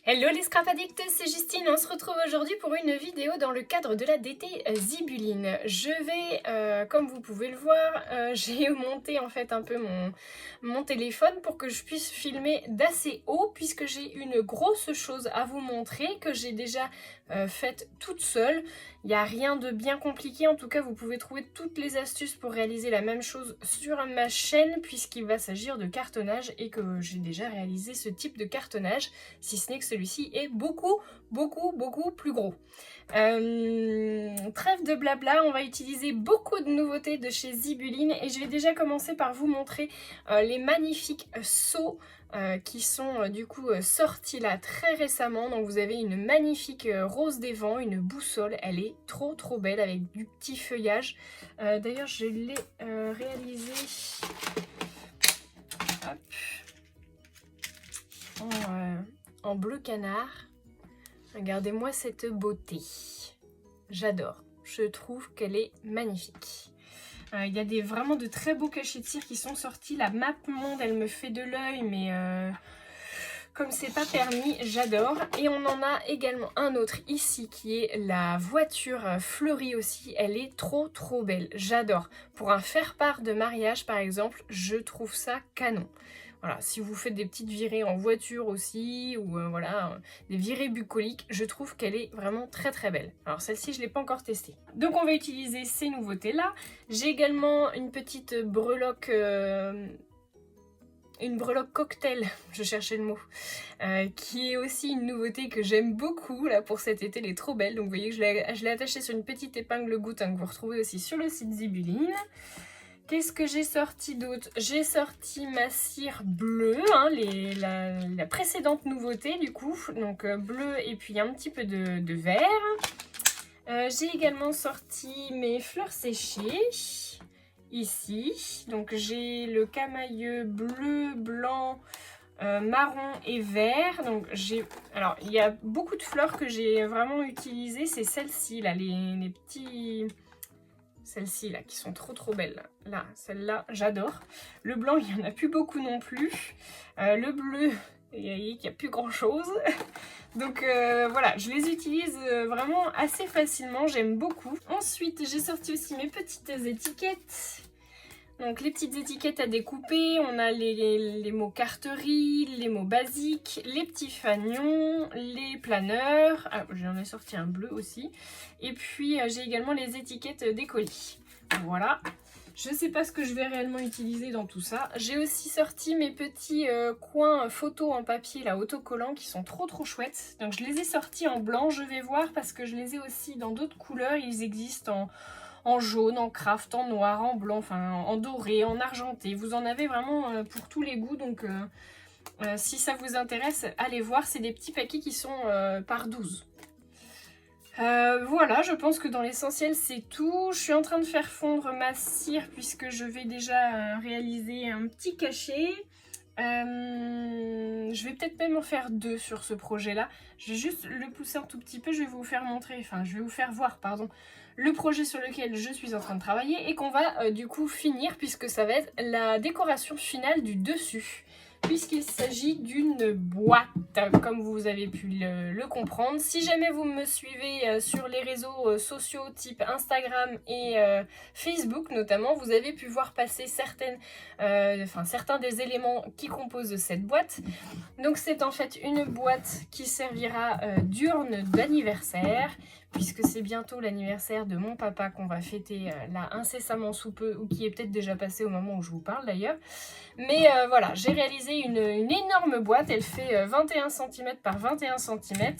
Hello les scrap addicts, c'est Justine, on se retrouve aujourd'hui pour une vidéo dans le cadre de la DT Zibuline. Je vais, comme vous pouvez le voir, j'ai monté en fait un peu mon téléphone pour que je puisse filmer d'assez haut puisque j'ai une grosse chose à vous montrer que j'ai déjà faite toute seule. Il n'y a rien de bien compliqué, en tout cas vous pouvez trouver toutes les astuces pour réaliser la même chose sur ma chaîne puisqu'il va s'agir de cartonnage et que j'ai déjà réalisé ce type de cartonnage, si ce n'est que celui-ci est beaucoup plus gros. Trêve de blabla, on va utiliser beaucoup de nouveautés de chez Zibuline et je vais déjà commencer par vous montrer les magnifiques seaux qui sont du coup sortis là très récemment. Donc vous avez une magnifique rose des vents, une boussole, elle est trop belle avec du petit feuillage. D'ailleurs je l'ai réalisé en bleu canard. Regardez-moi cette beauté. J'adore. Je trouve qu'elle est magnifique. Il y a vraiment de très beaux cachets de cire qui sont sortis. La map monde, elle me fait de l'œil, mais comme c'est pas permis, j'adore. Et on en a également un autre ici qui est la voiture fleurie aussi. Elle est trop belle. J'adore. Pour un faire-part de mariage par exemple, je trouve ça canon. Voilà, si vous faites des petites virées en voiture aussi, ou voilà, des virées bucoliques, je trouve qu'elle est vraiment très belle. Alors celle-ci, je ne l'ai pas encore testée. Donc on va utiliser ces nouveautés-là. J'ai également une petite breloque, cocktail, je cherchais le mot, qui est aussi une nouveauté que j'aime beaucoup là pour cet été, elle est trop belle. Donc vous voyez que je l'ai attachée sur une petite épingle goutte que vous retrouvez aussi sur le site Zibuline. Qu'est-ce que j'ai sorti d'autre? J'ai sorti ma cire bleue, hein, la précédente nouveauté du coup, donc bleu et puis un petit peu de vert. J'ai également sorti mes fleurs séchées, ici. Donc j'ai le camailleux bleu, blanc, marron et vert. Donc alors il y a beaucoup de fleurs que j'ai vraiment utilisées, c'est celles-ci là, les petits... Celles-ci là qui sont trop belles. Là, celle-là, j'adore. Le blanc, il n'y en a plus beaucoup non plus. Le bleu, il n'y a plus grand-chose. Donc voilà, je les utilise vraiment assez facilement, j'aime beaucoup. Ensuite, j'ai sorti aussi mes petites étiquettes. Donc les petites étiquettes à découper, on a les mots carterie, les mots basiques, les petits fanions, les planeurs, j'en ai sorti un bleu aussi, et puis j'ai également les étiquettes des colis. Voilà, je ne sais pas ce que je vais réellement utiliser dans tout ça. J'ai aussi sorti mes petits coins photos en papier là, autocollants qui sont trop chouettes. Donc je les ai sortis en blanc, je vais voir parce que je les ai aussi dans d'autres couleurs, ils existent en jaune, en craft, en noir, en blanc, enfin en doré, en argenté. Vous en avez vraiment pour tous les goûts, donc si ça vous intéresse, allez voir, c'est des petits paquets qui sont par 12. Voilà, je pense que dans l'essentiel c'est tout. Je suis en train de faire fondre ma cire puisque je vais déjà réaliser un petit cachet. Je vais peut-être même en faire 2 sur ce projet-là. Je vais juste le pousser un tout petit peu, je vais vous faire montrer, enfin je vais vous faire voir, pardon, le projet sur lequel je suis en train de travailler et qu'on va du coup finir puisque ça va être la décoration finale du dessus. Puisqu'il s'agit d'une boîte, comme vous avez pu le comprendre. Si jamais vous me suivez sur les réseaux sociaux type Instagram et Facebook notamment, vous avez pu voir passer certains des éléments qui composent cette boîte. Donc c'est en fait une boîte qui servira d'urne d'anniversaire, puisque c'est bientôt l'anniversaire de mon papa qu'on va fêter là incessamment sous peu, ou qui est peut-être déjà passé au moment où je vous parle d'ailleurs. Mais voilà, j'ai réalisé une énorme boîte, elle fait 21 cm par 21 cm.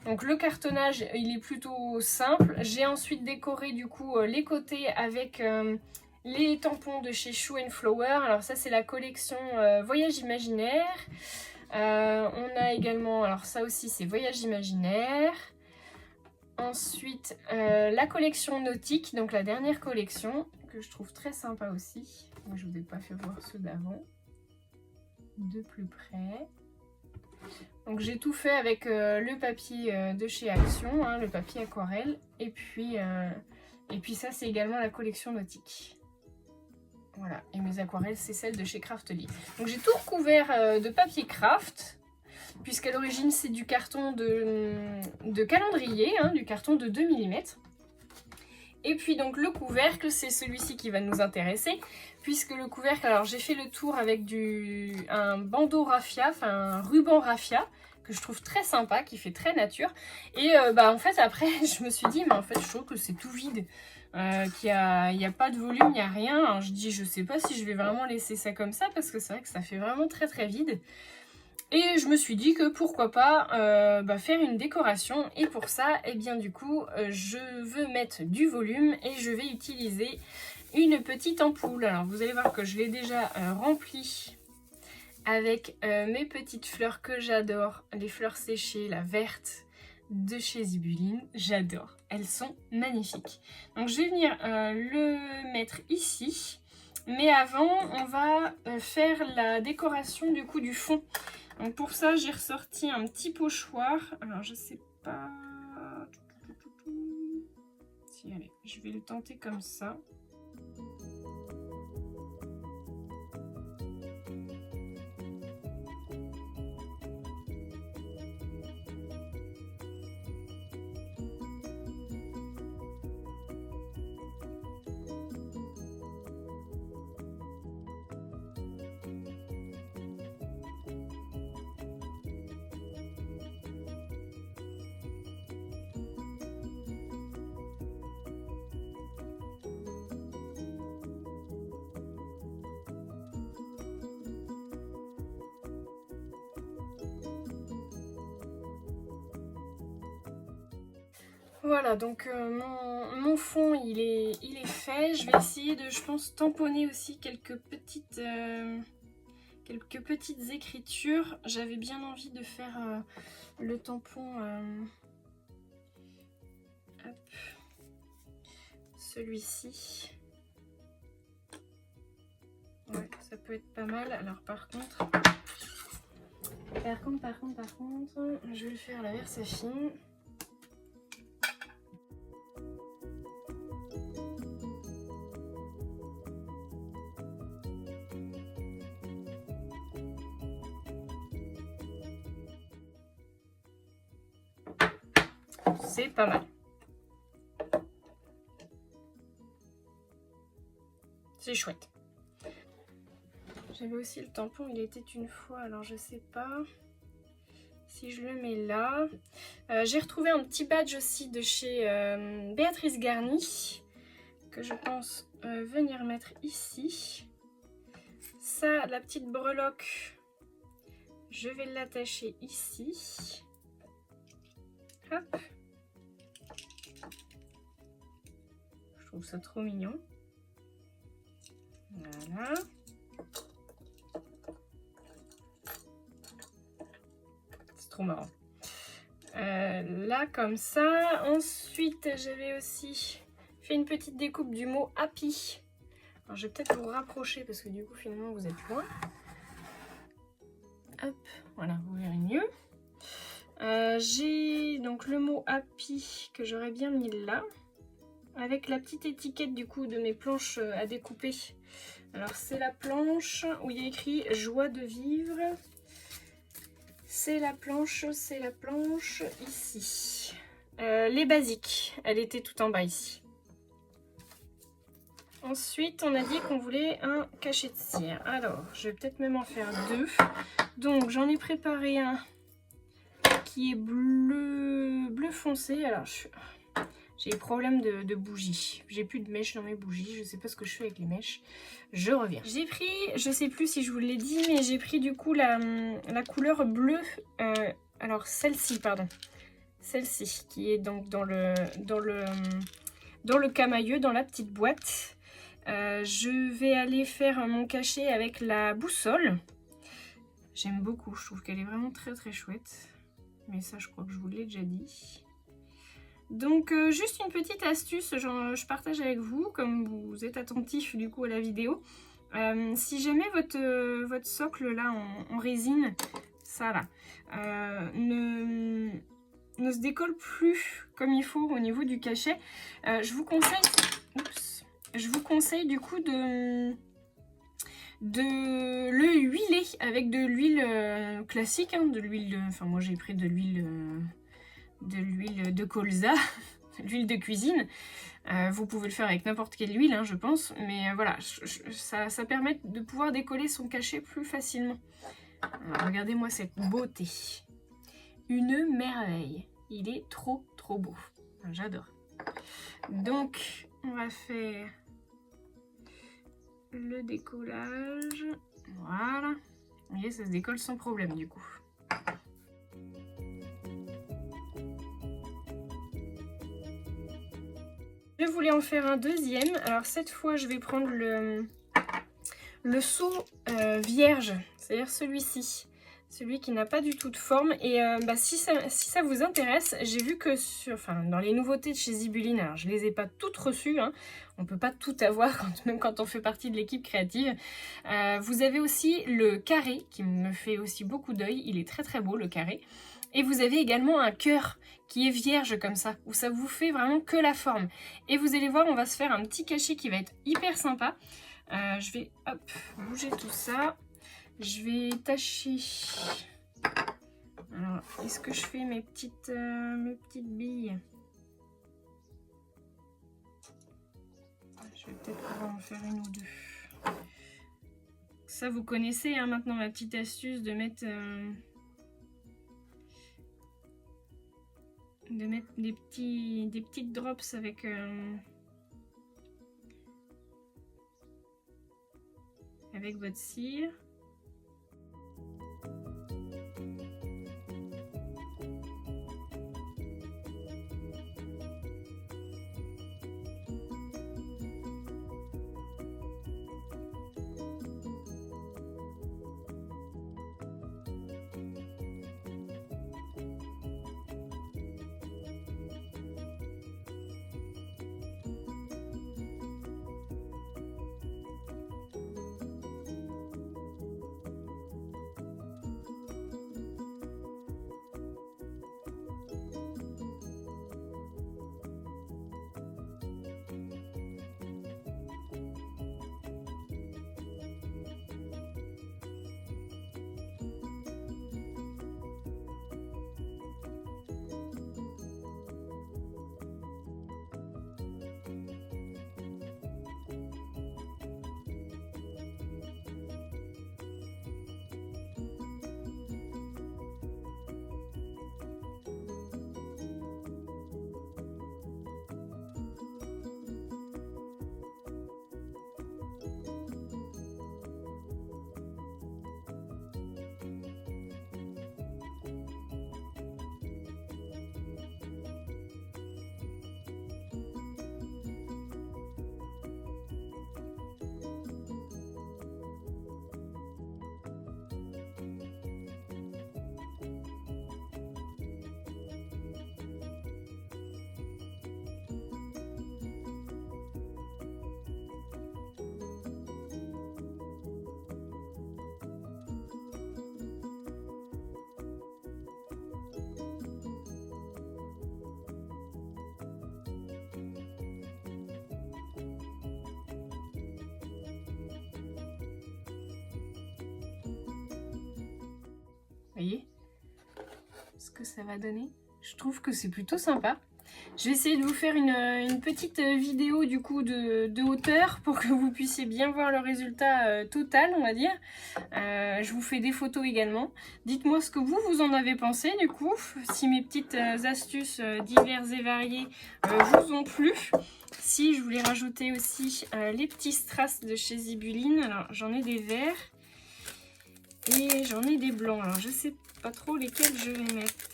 Donc le cartonnage, il est plutôt simple. J'ai ensuite décoré du coup les côtés avec les tampons de chez Shoe & Flower. Alors ça c'est la collection Voyage Imaginaire. On a également, alors ça aussi c'est Voyage Imaginaire. Ensuite, la collection nautique, donc la dernière collection, que je trouve très sympa aussi. Moi, je ne vous ai pas fait voir ceux d'avant. De plus près. Donc j'ai tout fait avec le papier de chez Action, hein, le papier aquarelle. Et puis ça, c'est également la collection nautique. Voilà, et mes aquarelles, c'est celle de chez Craftly. Donc j'ai tout recouvert de papier craft. puisqu'à l'origine c'est du carton de calendrier, hein, du carton de 2 mm. Et puis donc le couvercle, c'est celui-ci qui va nous intéresser, puisque le couvercle, alors j'ai fait le tour avec un bandeau raffia, enfin un ruban raffia, que je trouve très sympa, qui fait très nature. Et en fait après je me suis dit, mais en fait je trouve que c'est tout vide, qu'il n'y a pas de volume, il n'y a rien. Alors, je sais pas si je vais vraiment laisser ça comme ça, parce que c'est vrai que ça fait vraiment très très vide. Et je me suis dit que pourquoi pas faire une décoration. Et pour ça, eh bien du coup, je veux mettre du volume et je vais utiliser une petite ampoule. Alors vous allez voir que je l'ai déjà remplie avec mes petites fleurs que j'adore. Les fleurs séchées, la verte de chez Zibuline. J'adore. Elles sont magnifiques. Donc je vais venir le mettre ici. Mais avant, on va faire la décoration du coup du fond. Donc pour ça, j'ai ressorti un petit pochoir. Alors je sais pas... Si, allez, je vais le tenter comme ça. Voilà, donc mon fond il est fait. Je vais essayer de, je pense, tamponner aussi quelques petites écritures. J'avais bien envie de faire le tampon, celui-ci. Ouais, ça peut être pas mal. Alors par contre, je vais le faire à la Versafine. C'est pas mal. C'est chouette. J'avais aussi le tampon, il était une fois, alors je sais pas si je le mets là. J'ai retrouvé un petit badge aussi de chez Béatrice Garny, que je pense venir mettre ici. Ça, la petite breloque, je vais l'attacher ici. Hop. Je trouve ça trop mignon. Voilà. C'est trop marrant. Là, comme ça. Ensuite, j'avais aussi fait une petite découpe du mot happy. Alors, je vais peut-être vous rapprocher parce que du coup, finalement, vous êtes loin. Hop, voilà, vous verrez mieux. J'ai donc le mot happy que j'aurais bien mis là, avec la petite étiquette du coup de mes planches à découper. Alors c'est la planche où il y a écrit joie de vivre. C'est la planche ici. Les basiques, elle était tout en bas ici. Ensuite, on a dit qu'on voulait un cachet de cire. Alors, je vais peut-être même en faire deux. Donc, j'en ai préparé un qui est bleu foncé. Alors, j'ai des problèmes de bougies. J'ai plus de mèches dans mes bougies. Je sais pas ce que je fais avec les mèches. Je reviens. J'ai pris, je sais plus si je vous l'ai dit, mais j'ai pris du coup la couleur bleue. Alors, celle-ci, pardon. Celle-ci, qui est donc dans le camailleux, dans la petite boîte. Je vais aller faire mon cachet avec la boussole. J'aime beaucoup, je trouve qu'elle est vraiment très très chouette. Mais ça, je crois que je vous l'ai déjà dit. Donc, juste une petite astuce, je partage avec vous, comme vous êtes attentif du coup à la vidéo. Si jamais votre socle là en résine, ça là, ne se décolle plus comme il faut au niveau du cachet, je vous conseille du coup de de le huiler avec de l'huile classique, hein, de l'huile, enfin moi j'ai pris de l'huile de colza, de l'huile de cuisine. Vous pouvez le faire avec n'importe quelle huile, hein, je pense, mais voilà, ça permet de pouvoir décoller son cachet plus facilement. Alors, regardez-moi cette beauté, une merveille, il est trop beau, j'adore. Donc on va faire le décollage, voilà, vous voyez, ça se décolle sans problème du coup. Je voulais en faire un deuxième, alors cette fois je vais prendre le seau vierge, c'est-à-dire celui-ci, celui qui n'a pas du tout de forme. Et si ça vous intéresse, j'ai vu que dans les nouveautés de chez Zibuline, alors je les ai pas toutes reçues, hein, on peut pas tout avoir même quand on fait partie de l'équipe créative. Vous avez aussi le carré qui me fait aussi beaucoup d'œil, il est très beau le carré. Et vous avez également un cœur qui est vierge comme ça, où ça vous fait vraiment que la forme. Et vous allez voir, on va se faire un petit cachet qui va être hyper sympa. Je vais bouger tout ça. Je vais tâcher. Alors, est-ce que je fais mes petites billes? Je vais peut-être pouvoir en faire une ou deux. Ça, vous connaissez hein, maintenant ma petite astuce de mettre... des petites drops avec votre cire. Voyez ce que ça va donner. Je trouve que c'est plutôt sympa. Je vais essayer de vous faire une petite vidéo du coup de hauteur pour que vous puissiez bien voir le résultat total, on va dire. Je vous fais des photos également. Dites-moi ce que vous en avez pensé du coup, si mes petites astuces diverses et variées vous ont plu. Si je voulais rajouter aussi les petits strass de chez Zibuline. Alors j'en ai des verts et j'en ai des blancs. Alors je sais pas trop lesquels je vais mettre.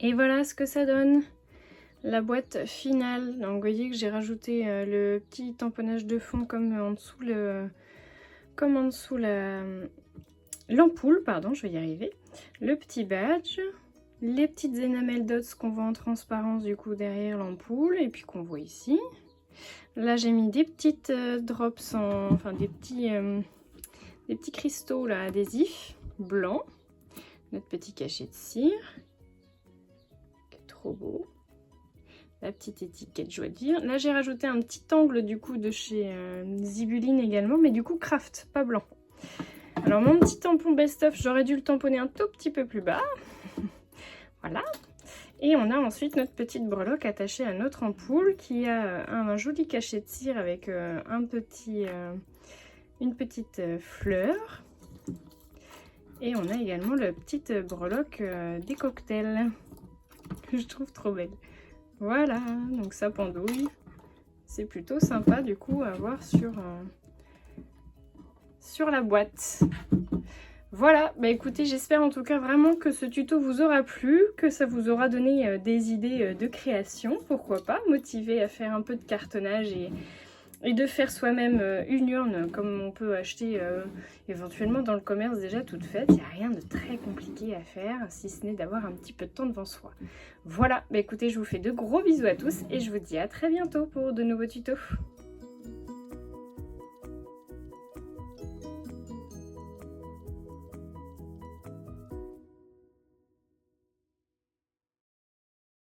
Et voilà ce que ça donne, la boîte finale. Donc vous voyez que j'ai rajouté le petit tamponnage de fond comme en dessous l'ampoule, pardon, je vais y arriver. Le petit badge, les petites enamel dots qu'on voit en transparence du coup derrière l'ampoule et puis qu'on voit ici. Là j'ai mis des petites drops, des petits cristaux là adhésifs blancs. Notre petit cachet de cire. Trop beau. la petite étiquette joie de vivre. Là j'ai rajouté un petit angle du coup de chez Zibuline également, mais du coup craft, pas blanc. Alors mon petit tampon Best Of, j'aurais dû le tamponner un tout petit peu plus bas. Voilà. Et on a ensuite notre petite breloque attachée à notre ampoule qui a un joli cachet de cire avec une petite fleur. Et on a également la petite breloque des cocktails que je trouve trop belle. Voilà, donc ça pendouille. C'est plutôt sympa du coup à voir sur la boîte. Voilà, bah écoutez, j'espère en tout cas vraiment que ce tuto vous aura plu, que ça vous aura donné des idées de création, pourquoi pas, motivé à faire un peu de cartonnage et de faire soi-même une urne comme on peut acheter éventuellement dans le commerce déjà toute faite. Il n'y a rien de très compliqué à faire, si ce n'est d'avoir un petit peu de temps devant soi. Voilà, bah écoutez, je vous fais de gros bisous à tous et je vous dis à très bientôt pour de nouveaux tutos.